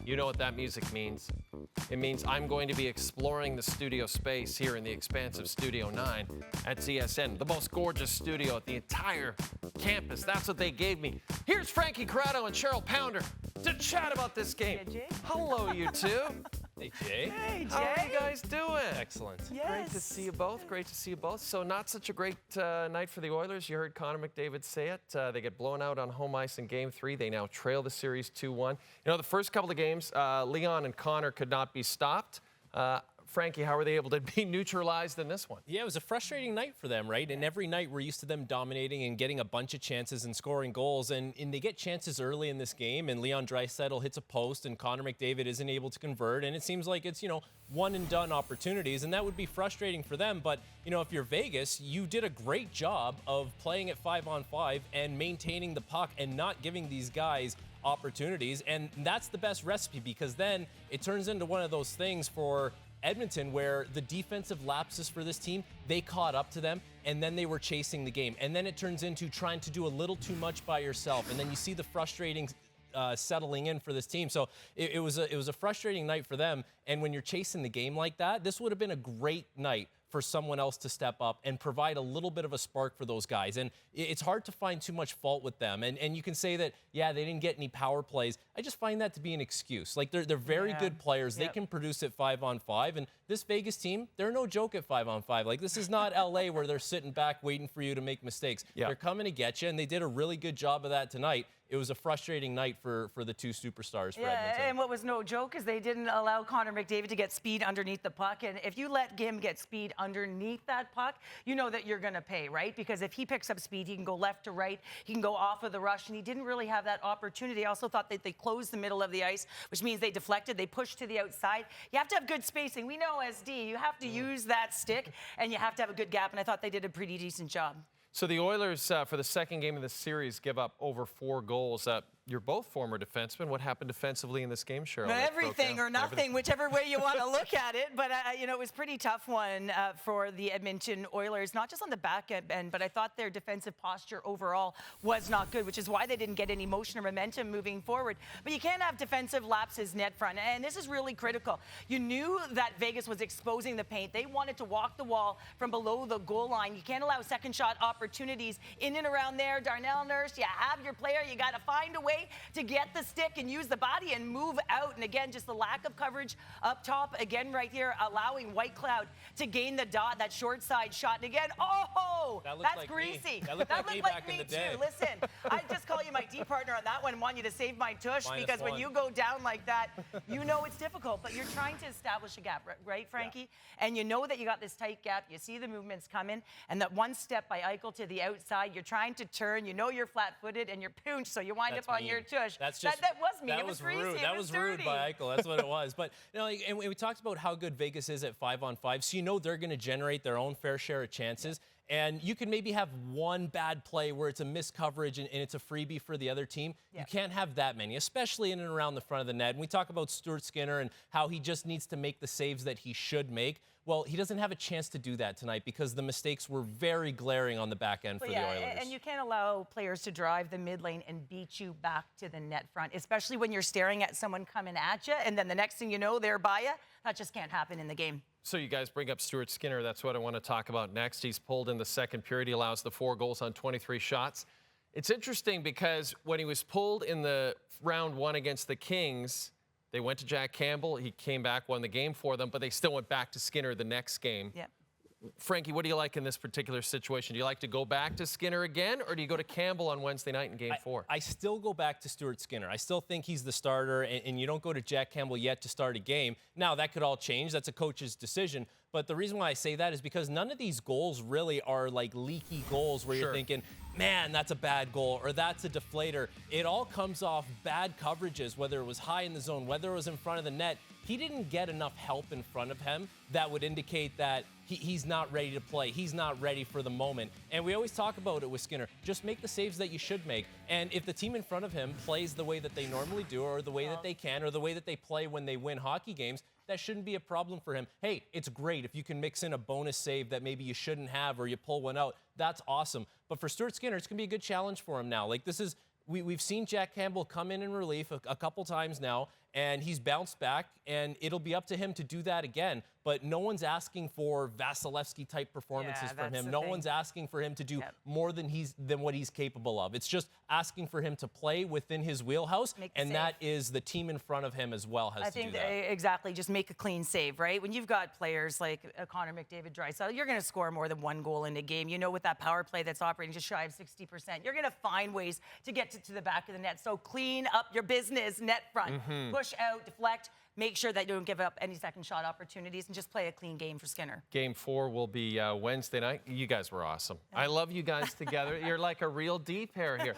You know what that music means. It means I'm going to be exploring the studio space here in the expansive Studio 9 at TSN, the most gorgeous studio at the entire campus. That's what they gave me. Here's Frankie, Corrado, and Cheryl Pounder to chat about this game. Hey, Jay. Hello, you two. Hey, Jay. Hey, Jay. How are you guys doing? Excellent. Yes. Great to see you both. Great to see you both. So not such a great night for the Oilers. You heard Connor McDavid say it. They get blown out on home ice in Game 3. They now trail the series 2-1. You know, the first couple of games, Leon and Connor could not be stopped. Frankie, how were they able to be neutralized in this one? Yeah, it was a frustrating night for them, right? And every night we're used to them dominating and getting a bunch of chances and scoring goals. And they get chances early in this game, and Leon Draisaitl hits a post, and Connor McDavid isn't able to convert. And it seems like it's, one-and-done opportunities, and that would be frustrating for them. But, if you're Vegas, you did a great job of playing at 5-on-5 and maintaining the puck and not giving these guys opportunities. And that's the best recipe, because then it turns into one of those things for Edmonton where the defensive lapses for this team, they caught up to them, and then they were chasing the game. And then it turns into trying to do a little too much by yourself, and then you see the frustrating settling in for this team. So it was a frustrating night for them. And when you're chasing the game like that, this would have been a great night for someone else to step up and provide a little bit of a spark for those guys. And it's hard to find too much fault with them. And you can say that, yeah, they didn't get any power plays. I just find that to be an excuse. Like, they're very good players. Yep. They can produce at 5-on-5. And this Vegas team, they're no joke at 5-on-5. Like, this is not LA where they're sitting back waiting for you to make mistakes. Yep. They're coming to get you, and they did a really good job of that tonight. It was a frustrating night for the two superstars for Edmonton. And what was no joke is they didn't allow Connor McDavid to get speed underneath the puck. And if you let him get speed underneath that puck, you know that you're going to pay, right? Because if he picks up speed, he can go left to right. He can go off of the rush, and he didn't really have that opportunity. I also thought that they closed the middle of the ice, which means they deflected. They pushed to the outside. You have to have good spacing. We know as D, you have to use that stick, and you have to have a good gap. And I thought they did a pretty decent job. So the Oilers, for the second game of the series, give up over 4 goals. You're both former defensemen. What happened defensively in this game, Cheryl? Everything or nothing, whichever way you want to look at it. But, it was a pretty tough one for the Edmonton Oilers, not just on the back end, but I thought their defensive posture overall was not good, which is why they didn't get any motion or momentum moving forward. But you can't have defensive lapses net front, and this is really critical. You knew that Vegas was exposing the paint. They wanted to walk the wall from below the goal line. You can't allow second shot opportunities in and around there. Darnell Nurse, you have your player. You got to find a way to get the stick and use the body and move out. And again, just the lack of coverage up top. Again, right here, allowing Whitecloud to gain the dot, that short side shot. And again, that's like greasy. That looked like me back in the day. Too. Listen, I just call you my D partner on that one. Want you to save my tush because -1. when you go down like that, you know it's difficult. But you're trying to establish a gap, right, Frankie? Yeah. And you know that you got this tight gap. You see the movements coming, and that one step by Eichel to the outside. You're trying to turn. You know you're flat-footed and you're poonched, so you wind up on your tush. That's just that was me. That it was greasy. rude. That was rude by Eichel. That's what it was. But and we talked about how good Vegas is at 5-on-5, so you know they're going to generate their own fair share of chances. Yeah. And you can maybe have one bad play where it's a missed coverage and it's a freebie for the other team. Yeah. You can't have that many, especially in and around the front of the net. And we talk about Stuart Skinner and how he just needs to make the saves that he should make. Well, he doesn't have a chance to do that tonight because the mistakes were very glaring on the back end for the Oilers. And you can't allow players to drive the mid lane and beat you back to the net front, especially when you're staring at someone coming at you, and then the next thing you know, they're by you. That just can't happen in the game. So you guys bring up Stuart Skinner. That's what I want to talk about next. He's pulled in the second period. He allows the 4 goals on 23 shots. It's interesting because when he was pulled in the round 1 against the Kings, they went to Jack Campbell. He came back, won the game for them, but they still went back to Skinner the next game. Yep. Frankie, what do you like in this particular situation? Do you like to go back to Skinner again, or do you go to Campbell on Wednesday night in Game 4? I still go back to Stuart Skinner. I still think he's the starter, and you don't go to Jack Campbell yet to start a game. Now, that could all change. That's a coach's decision. But the reason why I say that is because none of these goals really are like leaky goals where you're thinking, man, that's a bad goal or that's a deflator. It all comes off bad coverages, whether it was high in the zone, whether it was in front of the net. He didn't get enough help in front of him that would indicate that he's not ready to play. He's not ready for the moment. And we always talk about it with Skinner. Just make the saves that you should make. And if the team in front of him plays the way that they normally do or the way that they can or the way that they play when they win hockey games, that shouldn't be a problem for him. Hey, it's great if you can mix in a bonus save that maybe you shouldn't have or you pull one out. That's awesome. But for Stuart Skinner, it's going to be a good challenge for him now. Like, we've seen Jack Campbell come in relief a couple times now, and he's bounced back, and it'll be up to him to do that again. But no one's asking for Vasilevsky-type performances from him. No one's asking for him to do more than what he's capable of. It's just asking for him to play within his wheelhouse, and that is the team in front of him as well has to do that. Exactly. Just make a clean save, right? When you've got players like Connor McDavid, Draisaitl, you're going to score more than one goal in a game. You know, with that power play that's operating just shy of 60%, you're going to find ways to get to the back of the net. So clean up your business, net front. Push out, deflect. Make sure that you don't give up any second shot opportunities and just play a clean game for Skinner. Game 4 will be Wednesday night. You guys were awesome. I love you guys together. You're like a real D pair here.